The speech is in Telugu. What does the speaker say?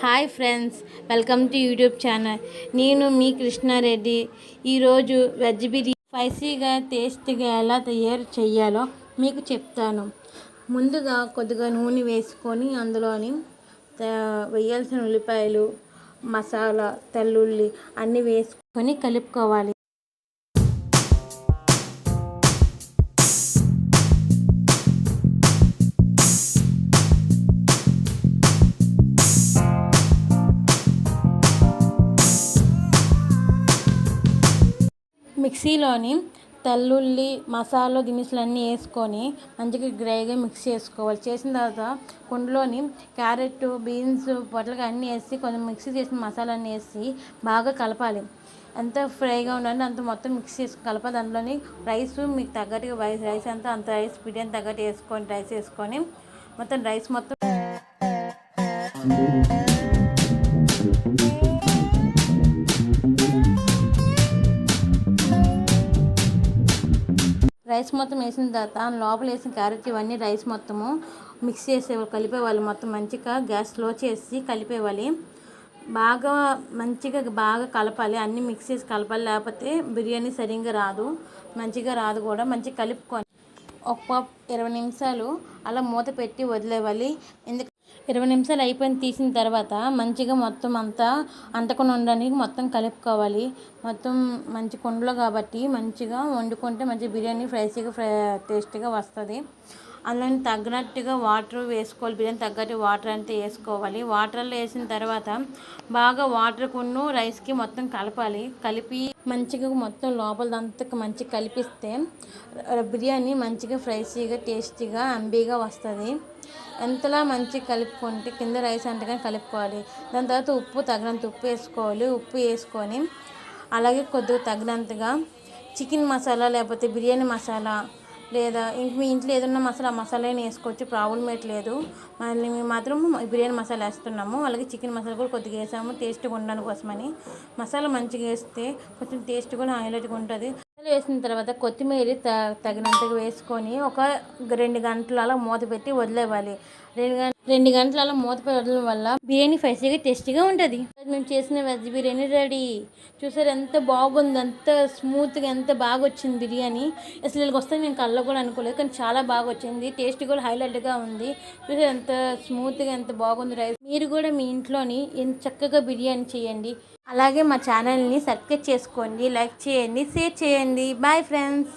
Hi friends, welcome to YouTube channel. నేను మీ కృష్ణారెడ్డి. ఈరోజు వెజ్ బిర్యానీ స్పైసీగా టేస్టీగా ఎలా తయారు చేయాలో మీకు చెప్తాను. ముందుగా కొద్దిగా నూనె వేసుకొని అందులోని వేయాల్సిన ఉల్లిపాయలు, మసాలా, తెల్లుల్లి అన్నీ వేసుకొని కలుపుకోవాలి. మిక్సీలోని తెల్లుల్లి, మసాలా దినుసులన్నీ వేసుకొని మంచిగా డ్రైగా మిక్స్ చేసుకోవాలి. చేసిన తర్వాత కుండలోని క్యారెట్, బీన్స్, పొట్లకాయ అన్నీ వేసి కొంచెం మిక్సీ చేసిన మసాలా అన్నీ వేసి బాగా కలపాలి. ఎంత ఫ్రైగా ఉండాలంటే అంత మొత్తం మిక్స్ చేసి కలపాలి. దాంట్లోని రైస్ మీకు తగ్గట్టుగా రైస్ అంత రైస్ బిర్యానీ తగ్గట్టు వేసుకొని రైస్ వేసుకొని మొత్తం రైస్ మొత్తం వేసిన తర్వాత లోపల వేసిన క్యారెట్ ఇవన్నీ రైస్ మొత్తము మిక్స్ చేసేవాళ్ళు, కలిపేవాళ్ళు. మొత్తం మంచిగా గ్యాస్ స్లో చేసి కలిపేవాలి. బాగా కలపాలి. అన్నీ మిక్స్ చేసి కలపాలి, లేకపోతే బిర్యానీ సరిగ్గా రాదు, మంచిగా రాదు కూడా. మంచిగా కలుపుకొని ఒక 20 నిమిషాలు అలా మూత పెట్టి వదిలేవాలి. 20 నిమిషాలు అయిపోయిన తీసిన తర్వాత మంచిగా మొత్తం అంతా అంటకుండా ఉండడానికి మొత్తం కలుపుకోవాలి. మొత్తం మంచి కుండలో కాబట్టి మంచిగా వండుకుంటే మంచి బిర్యానీ టేస్టీగా వస్తుంది. అందులో తగినట్టుగా వాటర్ వేసుకోవాలి. బిర్యానీ తగ్గట్టు వాటర్ అంతా వేసుకోవాలి. వాటర్లో వేసిన తర్వాత బాగా వాటర్కును రైస్కి మొత్తం కలపాలి. కలిపి మంచిగా మొత్తం లోపలదంతా మంచిగా కలిపిస్తే బిర్యానీ మంచిగా ఫ్రైసీగా టేస్టీగా అంబీగా వస్తుంది. ఎంతలా మంచిగా కలుపుకుంటే కింద రైస్ అంతగా కలుపుకోవాలి. దాని తర్వాత తగినంత ఉప్పు వేసుకోవాలి. ఉప్పు వేసుకొని అలాగే కొద్దిగా తగినంతగా చికెన్ మసాలా లేకపోతే బిర్యానీ మసాలా లేదా ఇంక మీ ఇంట్లో ఏదన్నా మసాలా వేసుకోవచ్చు, ప్రాబ్లం లేదు. మళ్ళీ మేము మాత్రం బిర్యానీ మసాలా వేస్తున్నాము. అలాగే చికెన్ మసాలా కూడా కొద్దిగా వేసాము టేస్ట్గా ఉండడానికి కోసమని. మసాలా మంచిగా వేస్తే కొంచెం టేస్ట్ కూడా హైలైట్గా ఉంటుంది. వేసిన తర్వాత కొత్తిమీర తగినంతగా వేసుకొని ఒక 2 గంటలు అలా మూత పెట్టి వదిలేవాలి. 2 గంటల అలా మూత పెట్టి వదలడం వల్ల బిర్యానీ స్పైసీగా టేస్టీగా ఉంటుంది. మేము చేసిన వెజ్ బిర్యానీ రెడీ. చూసారు ఎంత బాగుంది, ఎంత స్మూత్గా ఎంత బాగా వచ్చింది బిర్యానీ. అసలు ఇలాగ వస్తుంది మేము కళ్ళలో కూడా అనుకోలేదు, కానీ చాలా బాగా వచ్చింది. టేస్ట్ కూడా హైలైట్గా ఉంది. చూసారు ఎంత స్మూత్గా ఎంత బాగుంది రైస్. మీరు కూడా మీ ఇంట్లోని ఎంత చక్కగా బిర్యానీ చేయండి. అలాగే మా ఛానల్ని సబ్స్క్రైబ్ చేసుకోండి, లైక్ చేయండి, షేర్ చేయండి. Bye friends.